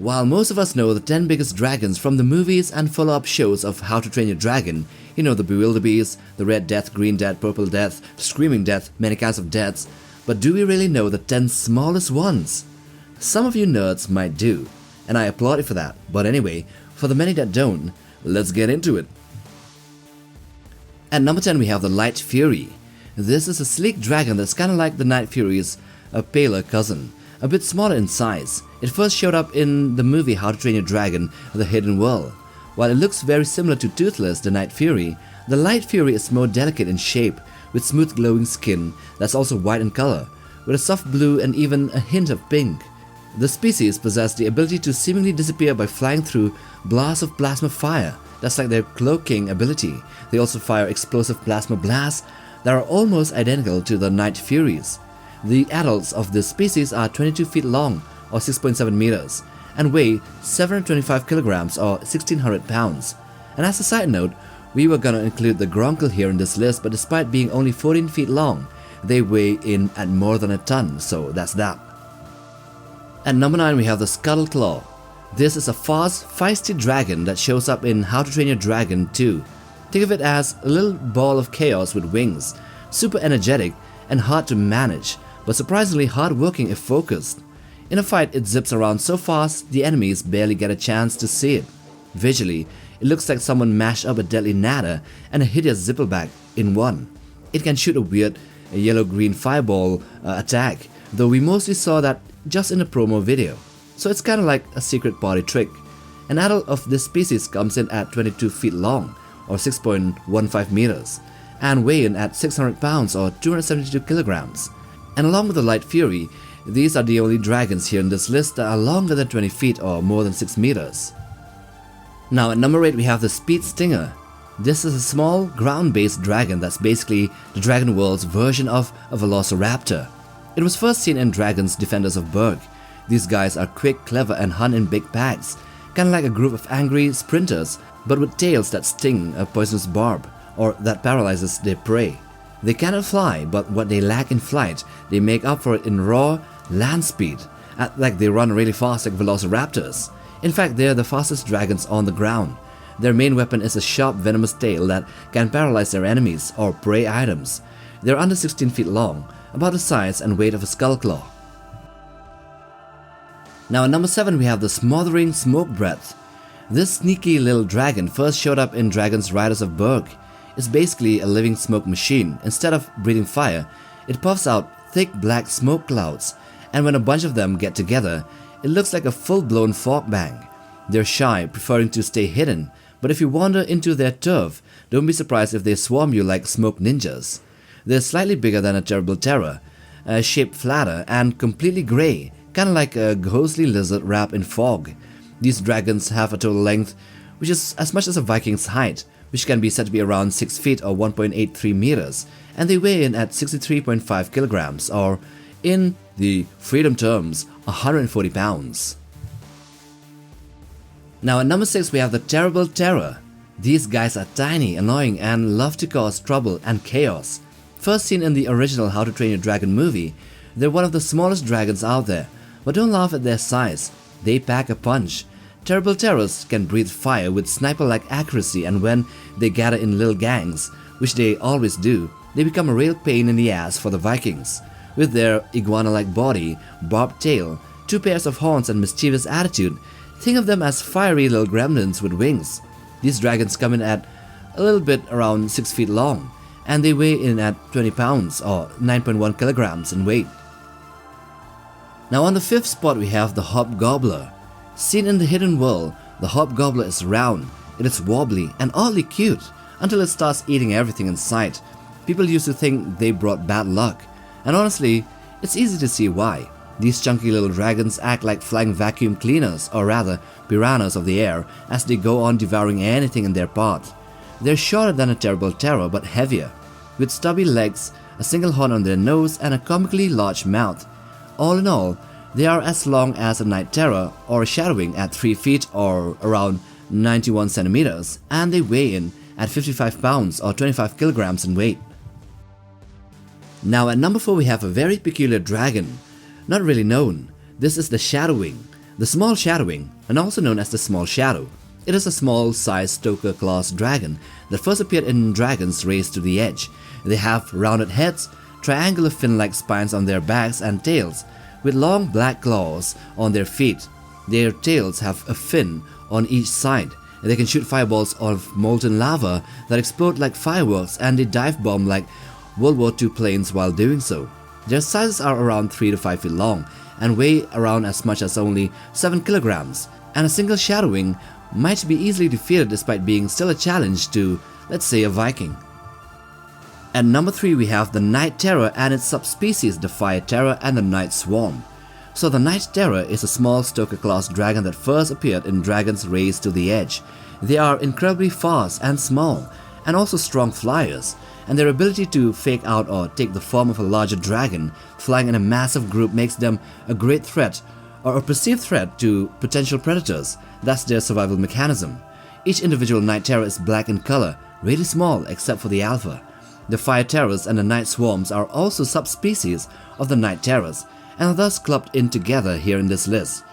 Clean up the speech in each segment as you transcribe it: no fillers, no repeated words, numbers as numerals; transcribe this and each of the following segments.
While most of us know the 10 biggest dragons from the movies and follow-up shows of How to Train Your Dragon, you know, the Bewilderbeast, the Red Death, Green Death, Purple Death, Screaming Death, many kinds of deaths, but do we really know the 10 smallest ones? Some of you nerds might do, and I applaud you for that, but anyway, for the many that don't, let's get into it. At number 10 we have the Light Fury. This is a sleek dragon that's kinda like the Night Fury's a paler cousin, a bit smaller in size. It first showed up in the movie How to Train Your Dragon, The Hidden World. While it looks very similar to Toothless, the Night Fury, the Light Fury is more delicate in shape, with smooth glowing skin that's also white in color, with a soft blue and even a hint of pink. The species possess the ability to seemingly disappear by flying through blasts of plasma fire. That's like their cloaking ability. They also fire explosive plasma blasts that are almost identical to the Night Furies. The adults of this species are 22 feet long, or 6.7 meters, and weigh 725 kilograms or 1600 pounds. And as a side note, we were gonna include the Gronkle here in this list, but despite being only 14 feet long, they weigh in at more than a ton, so that's that. At number 9 we have the Scuttle. This is a fast, feisty dragon that shows up in How to Train Your Dragon 2. Think of it as a little ball of chaos with wings, super energetic and hard to manage, but surprisingly hard-working if focused. In a fight, it zips around so fast the enemies barely get a chance to see it. Visually, it looks like someone mashed up a deadly natter and a hideous zipperback in one. It can shoot a weird yellow-green fireball attack, though we mostly saw that just in a promo video. So it's kinda like a secret party trick. An adult of this species comes in at 22 feet long, or 6.15 meters, and weigh in at 600 pounds or 272 kilograms. And along with the Light Fury, these are the only dragons here in this list that are longer than 20 feet or more than 6 meters. Now at number 8 we have the Speed Stinger. This is a small, ground-based dragon that's basically the Dragon World's version of a velociraptor. It was first seen in Dragons Defenders of Berg. These guys are quick, clever and hunt in big packs, kinda like a group of angry sprinters, but with tails that sting a poisonous barb, or that paralyzes their prey. They cannot fly, but what they lack in flight, they make up for it in raw land speed, like they run really fast like velociraptors. In fact, they are the fastest dragons on the ground. Their main weapon is a sharp venomous tail that can paralyze their enemies or prey items. They're under 16 feet long, about the size and weight of a skullclaw. Now at number 7 we have the Smothering Smokebreath. This sneaky little dragon first showed up in Dragon's Riders of Berg. It's basically a living smoke machine. Instead of breathing fire, it puffs out thick black smoke clouds, and when a bunch of them get together, it looks like a full-blown fog bang. They're shy, preferring to stay hidden, but if you wander into their turf, don't be surprised if they swarm you like smoke ninjas. They're slightly bigger than a Terrible Terror, shaped flatter and completely grey, kinda like a ghostly lizard wrapped in fog. These dragons have a total length which is as much as a Viking's height, which can be said to be around 6 feet or 1.83 meters, and they weigh in at 63.5 kilograms or, in the freedom terms, 140 pounds. Now at number 6 we have the Terrible Terror. These guys are tiny, annoying and love to cause trouble and chaos. First seen in the original How to Train Your Dragon movie, they're one of the smallest dragons out there, but don't laugh at their size. They pack a punch. Terrible Terrors can breathe fire with sniper-like accuracy, and when they gather in little gangs, which they always do, they become a real pain in the ass for the Vikings. With their iguana-like body, barbed tail, 2 pairs of horns and mischievous attitude, think of them as fiery little gremlins with wings. These dragons come in at a little bit around 6 feet long, and they weigh in at 20 pounds or 9.1 kilograms in weight. Now on the 5th spot we have the Hobgobbler. Seen in The Hidden World, the Hobgobbler is round, it is wobbly and oddly cute until it starts eating everything in sight. People used to think they brought bad luck, and honestly, it's easy to see why. These chunky little dragons act like flying vacuum cleaners, or rather piranhas of the air, as they go on devouring anything in their path. They're shorter than a Terrible Terror but heavier, with stubby legs, a single horn on their nose and a comically large mouth. All in all, they are as long as a Night Terror or Shadowing at 3 feet or around 91 centimeters, and they weigh in at 55 pounds or 25 kilograms in weight. Now at number 4 we have a very peculiar dragon, not really known. This is the Shadowing. The small shadowing, and also known as the small shadow, it is a small-sized stoker-class dragon that first appeared in Dragon's Race to the Edge. They have rounded heads, triangular fin-like spines on their backs and tails, with long black claws on their feet. Their tails have a fin on each side. They can shoot fireballs of molten lava that explode like fireworks, and they dive bomb like World War II planes while doing so. Their sizes are around 3 to 5 feet long and weigh around as much as only 7 kilograms, and a single shadowing might be easily defeated despite being still a challenge to, let's say, a Viking. At number 3 we have the Night Terror and its subspecies, the Fire Terror and the Night Swarm. So the Night Terror is a small stoker-class dragon that first appeared in Dragon's Race to the Edge. They are incredibly fast and small, and also strong flyers, and their ability to fake out or take the form of a larger dragon flying in a massive group makes them a great threat or a perceived threat to potential predators. That's their survival mechanism. Each individual Night Terror is black in color, really small except for the alpha. The Fire Terrors and the Night Swarms are also subspecies of the Night Terrors, and are thus clubbed in together here in this list.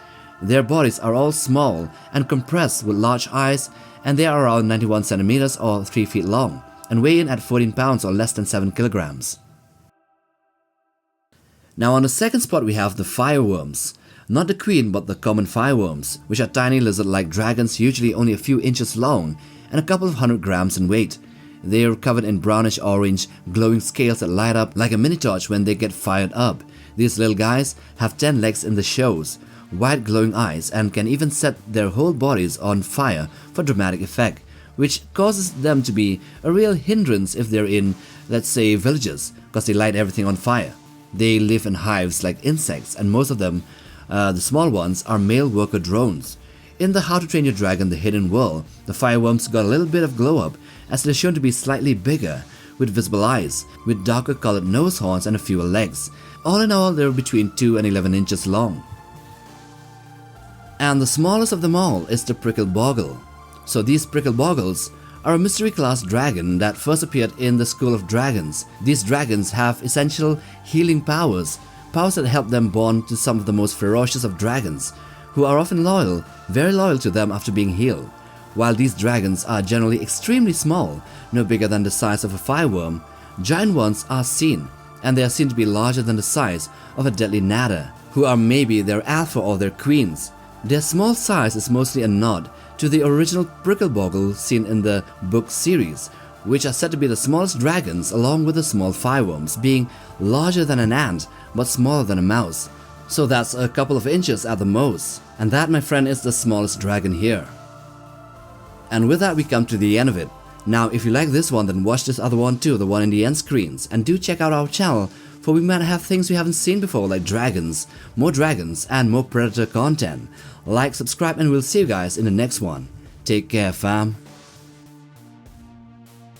Their bodies are all small and compressed with large eyes, and they are around 91 centimeters or 3 feet long, and weigh in at 14 pounds or less than 7 kilograms. Now on the second spot we have the Fireworms. Not the queen but the common fireworms, which are tiny lizard-like dragons usually only a few inches long and a couple of 100 grams in weight. They are covered in brownish-orange glowing scales that light up like a mini torch when they get fired up. These little guys have 10 legs in the shows, white glowing eyes, and can even set their whole bodies on fire for dramatic effect, which causes them to be a real hindrance if they're in, let's say, villages, because they light everything on fire. They live in hives like insects, and most of them, the small ones, are male worker drones. In the How to Train Your Dragon The Hidden World, the fireworms got a little bit of glow up, as they're shown to be slightly bigger, with visible eyes, with darker colored nose horns and fewer legs. All in all, they're between 2 and 11 inches long. And the smallest of them all is the Prickleboggle. So these Prickleboggles are a mystery class dragon that first appeared in the School of Dragons. These dragons have essential healing powers that help them bond to some of the most ferocious of dragons, who are often loyal, very loyal to them after being healed. While these dragons are generally extremely small, no bigger than the size of a fireworm, giant ones are seen, and they are seen to be larger than the size of a deadly nadder, who are maybe their alpha or their queens. Their small size is mostly a nod to the original Prickleboggle seen in the book series, which are said to be the smallest dragons along with the small fireworms, being larger than an ant but smaller than a mouse. So that's a couple of inches at the most, and that, my friend, is the smallest dragon here. And with that we come to the end of it. Now if you like this one, then watch this other one too, the one in the end screens, and do check out our channel, for we might have things we haven't seen before like dragons, and more predator content. Like, subscribe, and we'll see you guys in the next one. Take care, fam.